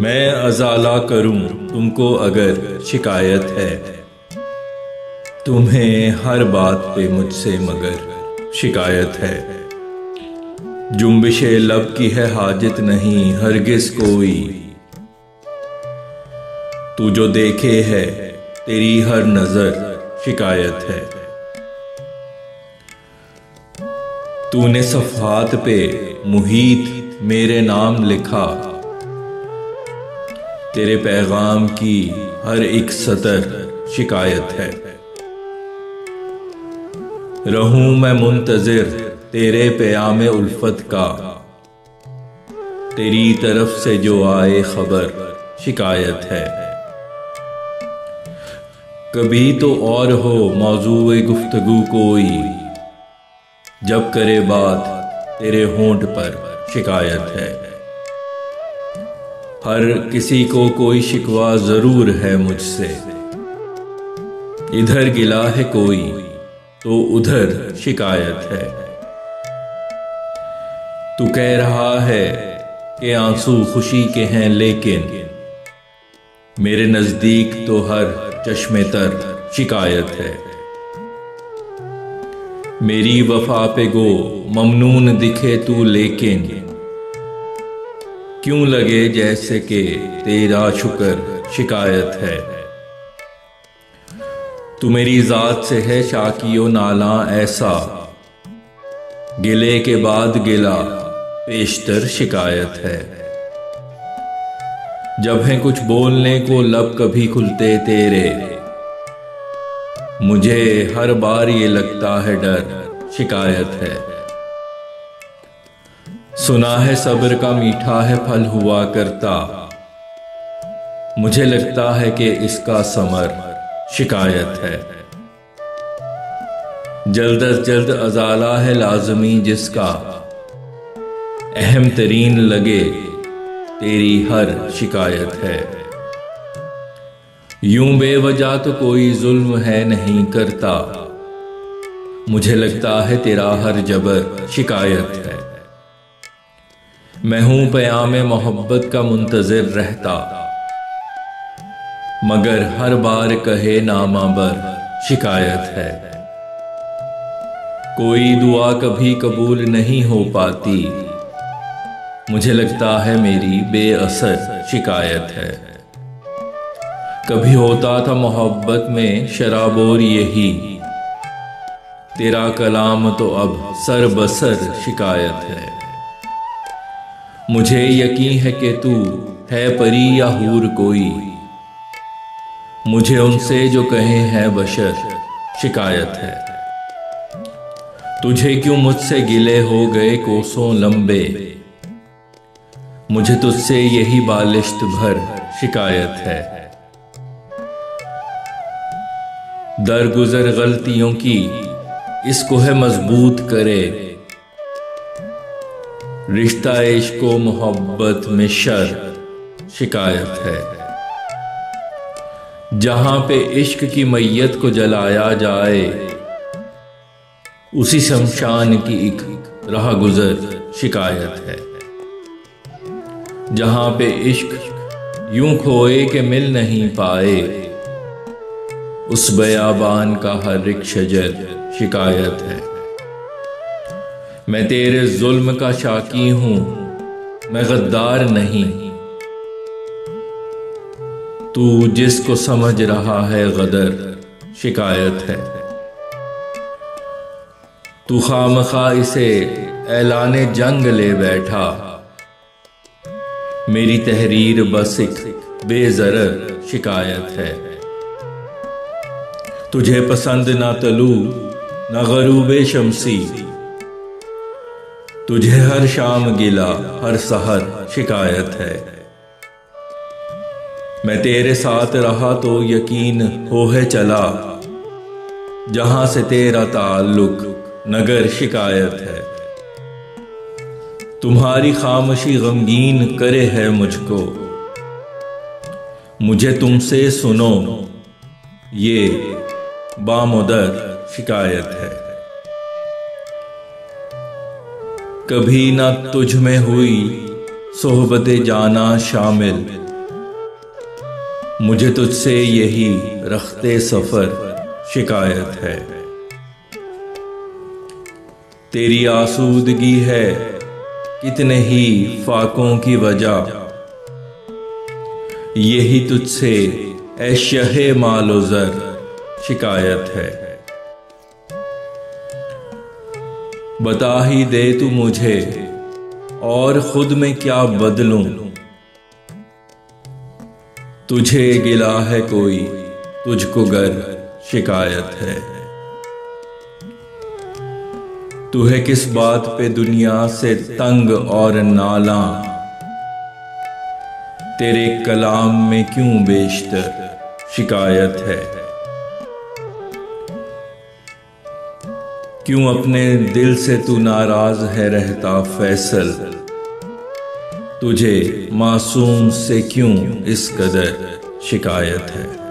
मैं अज़ाला करूं तुमको अगर शिकायत है, तुम्हें हर बात पे मुझसे मगर शिकायत है। जुम्बिशे लब की है हाजत नहीं हरगिज़ कोई, तू जो देखे है तेरी हर नजर शिकायत है। तूने सफ़हात पे मुहीत मेरे नाम लिखा, तेरे पैगाम की हर एक सतर शिकायत है। रहूं मैं मुंतज़िर तेरे प्यामे उल्फत का, तेरी तरफ से जो आए खबर शिकायत है। कभी तो और हो मौजूए गुफ्तगू कोई, जब करे बात तेरे होंठ पर शिकायत है। हर किसी को कोई शिकवा जरूर है मुझसे, इधर गिला है कोई तो उधर शिकायत है। तू कह रहा है कि आंसू खुशी के हैं, लेकिन मेरे नजदीक तो हर चश्मे तर शिकायत है। मेरी वफा पे गो ममनून दिखे तू, लेकिन क्यों लगे जैसे कि तेरा शुक्र शिकायत है। तू मेरी जात से है शाकियो नाला ऐसा, गिले के बाद गिला पेशतर शिकायत है। जब है कुछ बोलने को लब कभी खुलते तेरे, मुझे हर बार ये लगता है डर शिकायत है। सुना है सब्र का मीठा है फल हुआ करता, मुझे लगता है कि इसका समर शिकायत है। जल्द अज जल्द अज़ाला है लाज़मी जिसका, अहम तरीन लगे तेरी हर शिकायत है। यूं बेवजह तो कोई जुल्म है नहीं करता, मुझे लगता है तेरा हर जबर शिकायत है। मैं हूं प्यामे मोहब्बत का मुंतज़िर रहता, मगर हर बार कहे नामा बर शिकायत है। कोई दुआ कभी कबूल नहीं हो पाती, मुझे लगता है मेरी बेअसर शिकायत है। कभी होता था मोहब्बत में शराबोर यही, तेरा कलाम तो अब सर बसर शिकायत है। मुझे यकीन है कि तू है परी या हूर कोई, मुझे उनसे जो कहे हैं बशर शिकायत है। तुझे क्यों मुझसे गिले हो गए कोसों लंबे, मुझे तुझसे यही बालिश्त भर शिकायत है। दरगुजर गलतियों की इसको है मजबूत करे, रिश्ता इश्को मोहब्बत में शर शिकायत है। जहां पे इश्क की मैयत को जलाया जाए, उसी शमशान की एक राह गुजर शिकायत है। जहां पे इश्क यूं खोए के मिल नहीं पाए, उस बयाबान का हर एक शजर शिकायत है। मैं तेरे जुल्म का शाकी हूं, मैं गद्दार नहीं, तू जिसको समझ रहा है गदर शिकायत है। तू खामखा इसे ऐलाने जंग ले बैठा, मेरी तहरीर बस एक बेजरर शिकायत है। तुझे पसंद ना तलू ना गरूबे शमसी, तुझे हर शाम गिला हर सहर शिकायत है। मैं तेरे साथ रहा तो यकीन हो है चला, जहां से तेरा ताल्लुक नगर शिकायत है। तुम्हारी खामोशी गमगीन करे है मुझको, मुझे तुमसे सुनो ये बामुदर शिकायत है। कभी ना तुझ में हुई सोहबते जाना शामिल, मुझे तुझसे यही रखते सफर शिकायत है। तेरी आसूदगी है कितने ही फाकों की वजह, यही तुझसे ऐ शहे मालो ज़र शिकायत है। बता ही दे तू मुझे और खुद में क्या बदलूं, तुझे गिला है कोई तुझको गर शिकायत है। तू है किस बात पे दुनिया से तंग और नाला, तेरे कलाम में क्यों बेशतर शिकायत है। क्यों अपने दिल से तू नाराज है रहता फैसल, तुझे मासूम से क्यों इस कदर शिकायत है।